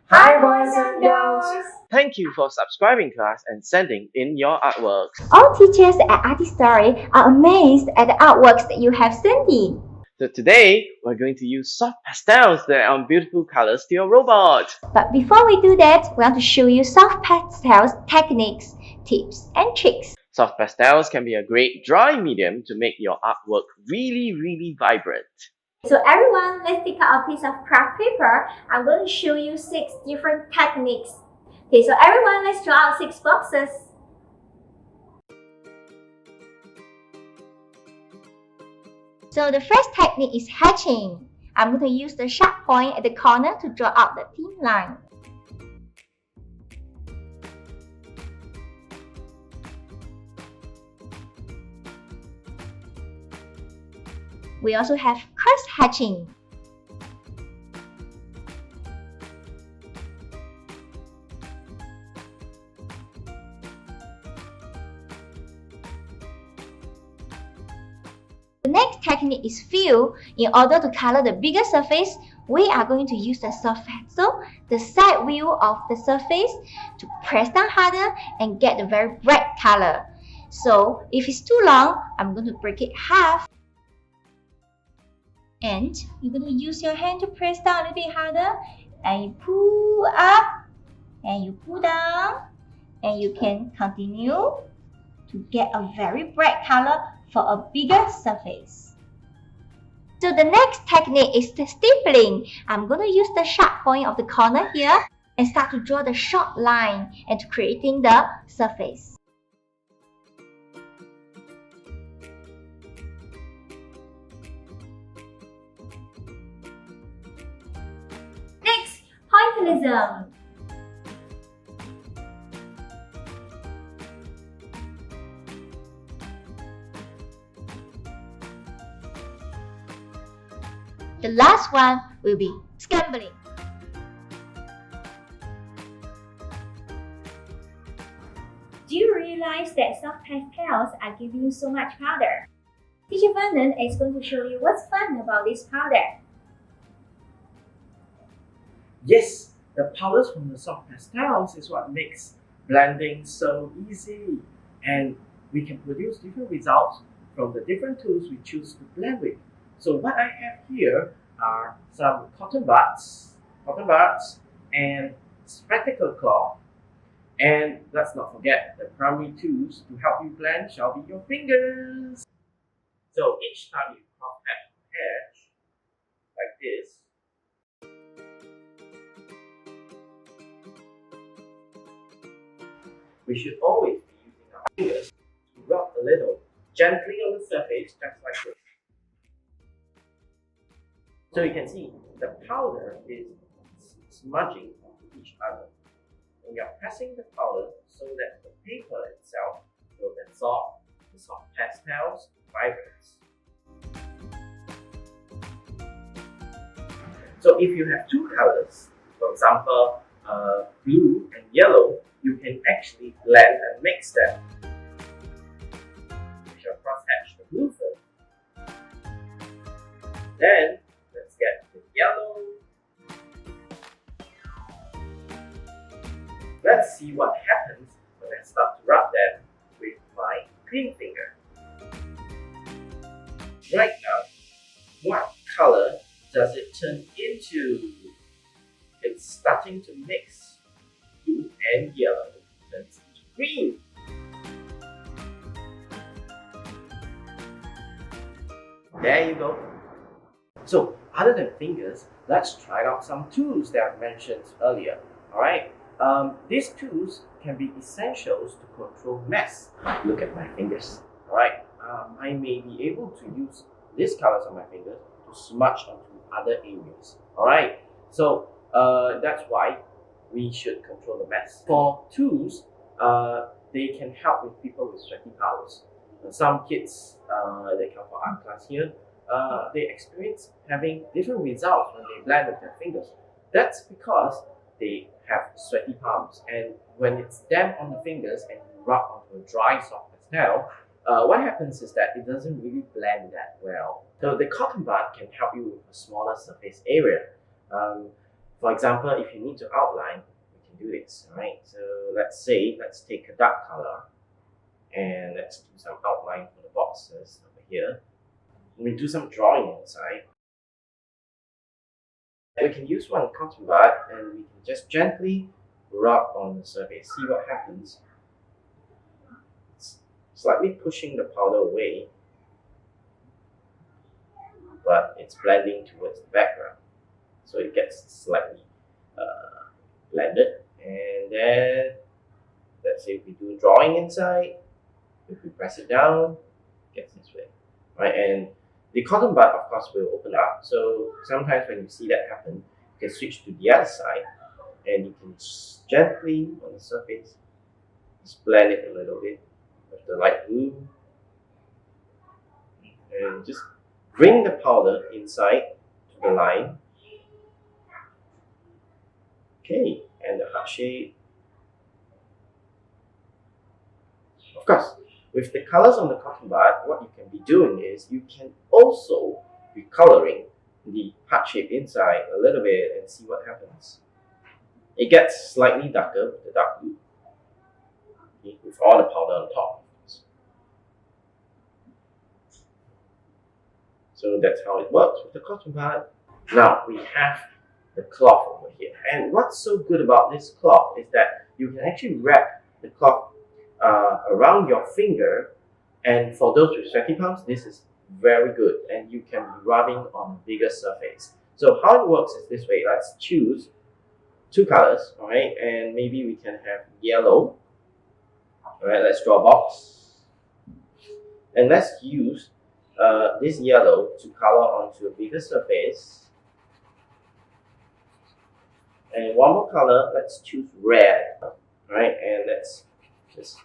Hi boys and girls! Thank you for subscribing to us and sending in your artworks. All teachers at Artistori are amazed at the artworks that you have sent in. So today, we're going to use soft pastels that add beautiful colors to your robot. But before we do that, we want to show you soft pastels techniques, tips and tricks. Soft pastels can be a great drawing medium to make your artwork really vibrant. So everyone, let's take out a piece of craft paper. I'm going to show you 6 different techniques. Okay, so everyone, let's draw out 6 boxes. So the first technique is hatching. I'm going to use the sharp point at the corner to draw out the thin line. We also have cross hatching. The next technique is fill. In order to color the bigger surface, we are going to use the soft pencil, the side wheel of the surface, to press down harder and get a very bright color. So if it's too long, I'm going to break it half. And you're going to use your hand to press down a little bit harder, and you pull up and you pull down, and you can continue to get a very bright color for a bigger surface. So the next technique is the stippling. I'm going to use the sharp point of the corner here and start to draw the short line and to creating the surface. Next, pointillism. The last one will be scrambling. Do you realize that soft pastels are giving you so much powder? Teacher Vernon is going to show you what's fun about this powder. Yes, the powders from the soft pastels is what makes blending so easy, and we can produce different results from the different tools we choose to blend with. So what I have here are some cotton buds, and spectacle cloth, and let's not forget the primary tools to help you blend shall be your fingers. So each time you cross hatch like this, we should always be using our fingers to rub a little gently on the surface, just like this. So you can see the powder is smudging onto each other. And you're pressing the powder so that the paper itself will absorb the soft pastels vibrance. So if you have 2 colors, for example, blue and yellow, you can actually blend and mix them. We shall cross-hatch the blue first. Then, let's get the yellow. Let's see what happens when I start to rub them with my green finger. Right now, what color does it turn into? It's starting to mix. Blue and yellow turns into green. There you go. So, other than fingers, let's try out some tools that I mentioned earlier. Alright, these tools can be essentials to control mess. Look at my fingers. Alright, I may be able to use these colors on my fingers to smudge onto other areas. Alright, so that's why we should control the mess. For tools, they can help with people with sweaty palms. Some kids, they come for art class here, they experience having different results when they blend with their fingers. That's because they have sweaty palms, and when it's damp on the fingers and you rub onto a dry soft pastel, what happens is that it doesn't really blend that well. So the cotton bud can help you with a smaller surface area. For example, if you need to outline, you can do this, right? So let's take a dark color and let's do some outline for the boxes over here. We do some drawing inside. We can use one cotton bud and we can just gently rub on the surface. See what happens. It's slightly pushing the powder away, but it's blending towards the background. So it gets slightly blended. And then, let's say if we do drawing inside, if we press it down, it gets this way. Right? And the cotton bud, of course, will open up. So sometimes when you see that happen, you can switch to the other side and you can gently on the surface just blend it a little bit with the light blue and just bring the powder inside to the line. Okay, and the heart shape. Of course, with the colors on the cotton bud, what you can be doing is you can also be coloring the heart shape inside a little bit and see what happens. It gets slightly darker with the dark blue, okay, with all the powder on top. So that's how it works with the cotton bud. Now we have the cloth over here. And what's so good about this cloth is that you can actually wrap the cloth around your finger, and for those with sweaty palms, this is very good and you can be rubbing on a bigger surface. So how it works is this way. Let's choose two colors, alright, and maybe we can have yellow. Alright, let's draw a box. And let's use this yellow to color onto a bigger surface. And one more color, let's choose red. Alright, and let's just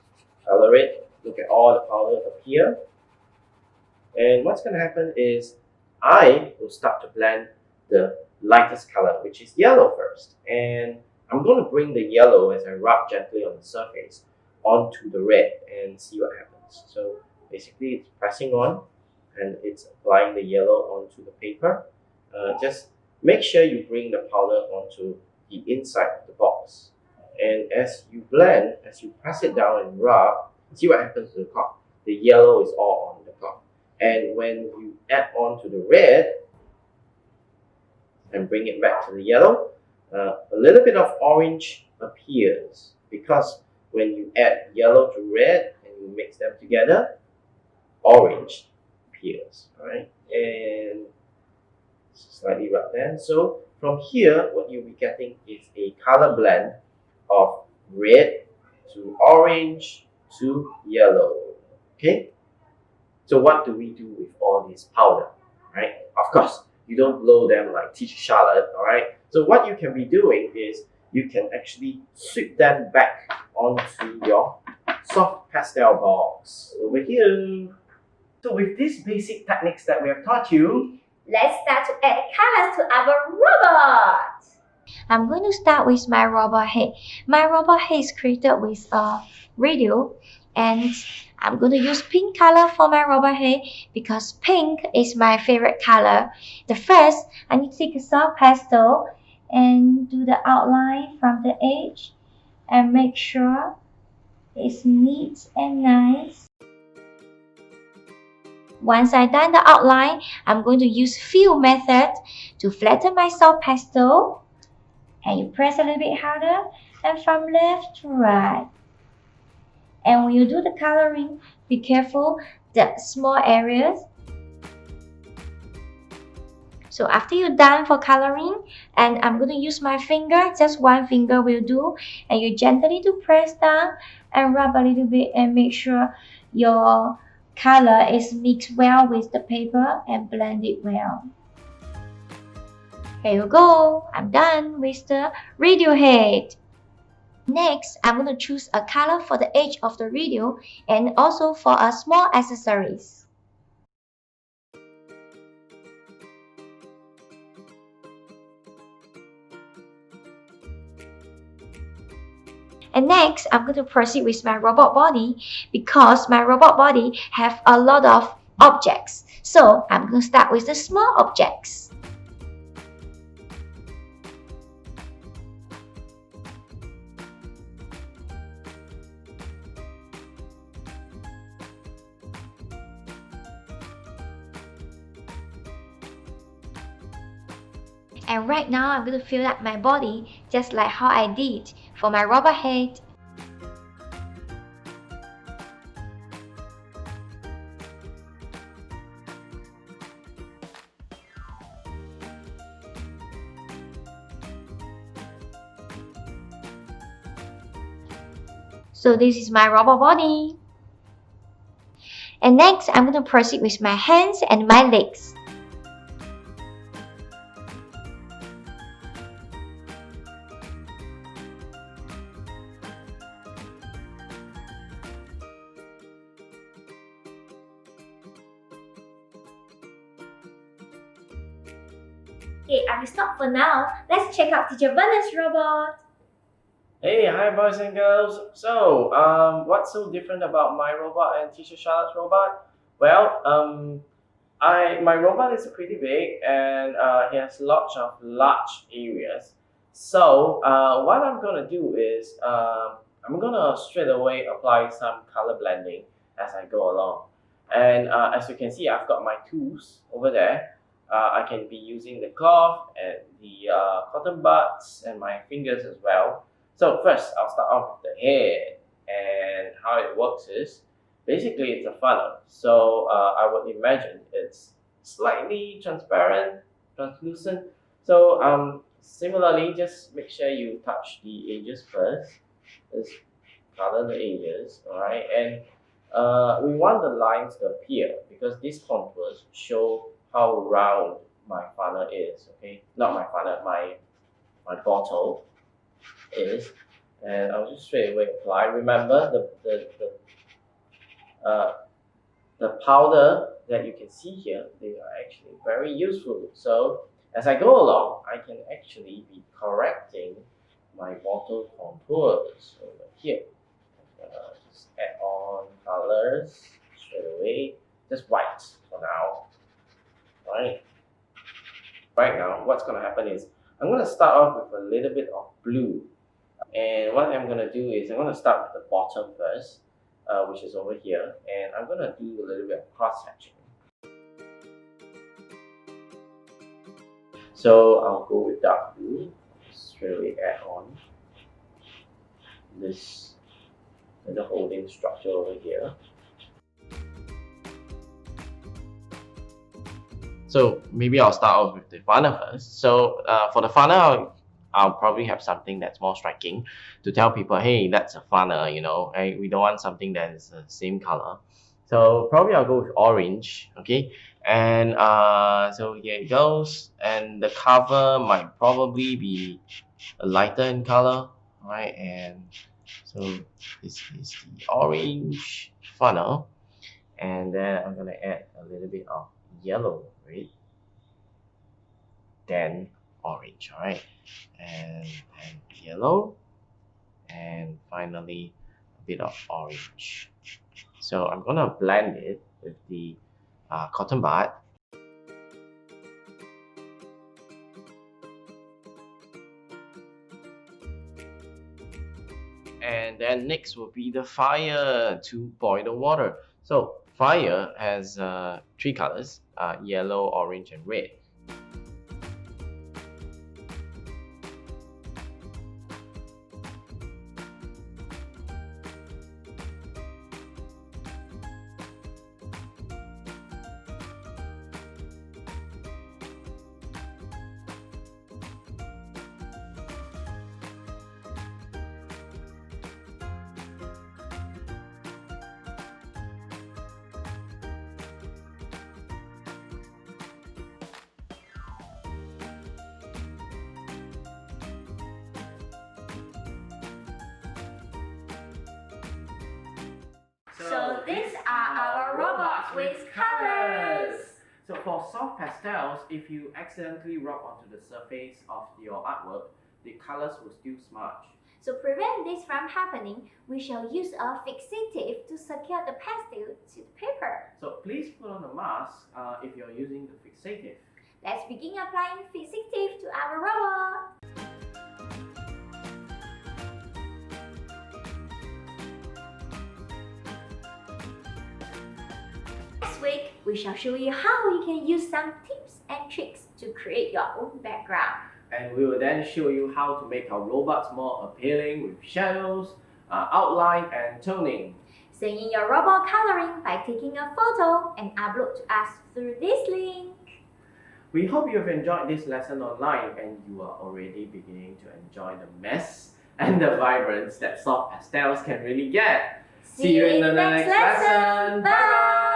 color it. Look at all the powder up here. And what's going to happen is I will start to blend the lightest color, which is yellow first. And I'm going to bring the yellow as I rub gently on the surface onto the red and see what happens. So basically it's pressing on and it's applying the yellow onto the paper. Just make sure you bring the powder onto the inside of the box. And as you blend, as you press it down and rub, see what happens to the cloth. The yellow is all on the cloth. And when you add on to the red and bring it back to the yellow, a little bit of orange appears, because when you add yellow to red and you mix them together, orange appears. Alright, and slightly rub then. So from here, what you'll be getting is a color blend of red to orange to yellow. Okay, so what do we do with all this powder? Right, of course you don't blow them like Teacher Charlotte. All right, so what you can be doing is you can actually sweep them back onto your soft pastel box over here. So with these basic techniques that we have taught you, let's start to add colors to our robot. I'm going to start with my robot head. My robot head is created with a radio, and I'm going to use pink color for my robot head because pink is my favorite color. The first, I need to take a soft pastel and do the outline from the edge and make sure it's neat and nice. Once I've done the outline, I'm going to use fill method to flatten my soft pastel. And you press a little bit harder and from left to right. And when you do the coloring, be careful the small areas. So after you're done for coloring, and I'm going to use my finger, just one finger will do, and you gently to press down and rub a little bit and make sure your color is mixed well with the paper and blend it well. Here you go, I'm done with the radio head. Next, I'm going to choose a color for the edge of the radio and also for a small accessories. And next, I'm going to proceed with my robot body because my robot body have a lot of objects. So I'm going to start with the small objects. And right now I'm going to fill up my body just like how I did for my robot head. So this is my robot body. And next, I'm going to proceed with my hands and my legs. Okay, I will stop for now. Let's check out Teacher Vernon's robot. Hey, hi boys and girls. So, what's so different about my robot and Teacher Charlotte's robot? Well, my robot is pretty big and he has lots of large areas. So, what I'm gonna do is I'm gonna straight away apply some color blending as I go along. And as you can see, I've got my tools over there. I can be using the cloth and the cotton buds and my fingers as well. So first, I'll start off with the head, and how it works is, basically it's a funnel. So I would imagine it's slightly transparent, translucent. So similarly, just make sure you touch the edges first. Just color the edges, alright? And we want the lines to appear because these contours show how round my funnel is, okay? Not my funnel, my bottle is. And I'll just straight away apply. Remember the powder that you can see here, they are actually very useful. So as I go along, I can actually be correcting my bottle contours over here. Just add on colors straight away, just white for now. Right now, what's going to happen is I'm going to start off with a little bit of blue. And what I'm going to do is I'm going to start with the bottom first, which is over here. And I'm going to do a little bit of cross-hatching. So I'll go with dark blue. Straight away add on this little holding structure over here. So maybe I'll start off with the funnel first. So for the funnel, I'll probably have something that's more striking to tell people, hey, that's a funnel, you know, we don't want something that is the same color. So probably I'll go with orange, okay? And so here it goes. And the cover might probably be a lighter in color, right? And so this is the orange funnel. And then I'm gonna add a little bit of yellow, right? Then orange, all right? And yellow, and finally a bit of orange. So I'm gonna blend it with the cotton bud. And then next will be the fire to boil the water. So fire has 3 colors, yellow, orange, and red. So these are our robots with colors. So for soft pastels, if you accidentally rub onto the surface of your artwork, the colors will still smudge. To prevent this from happening, we shall use a fixative to secure the pastel to the paper. So please put on a mask if you're using the fixative. Let's begin applying fixative to our robot. Next week, we shall show you how you can use some tips and tricks to create your own background. And we will then show you how to make our robots more appealing with shadows, outline and toning. Send in your robot coloring by taking a photo and upload to us through this link. We hope you have enjoyed this lesson online and you are already beginning to enjoy the mess and the vibrance that soft pastels can really get. See you in the next lesson. Bye!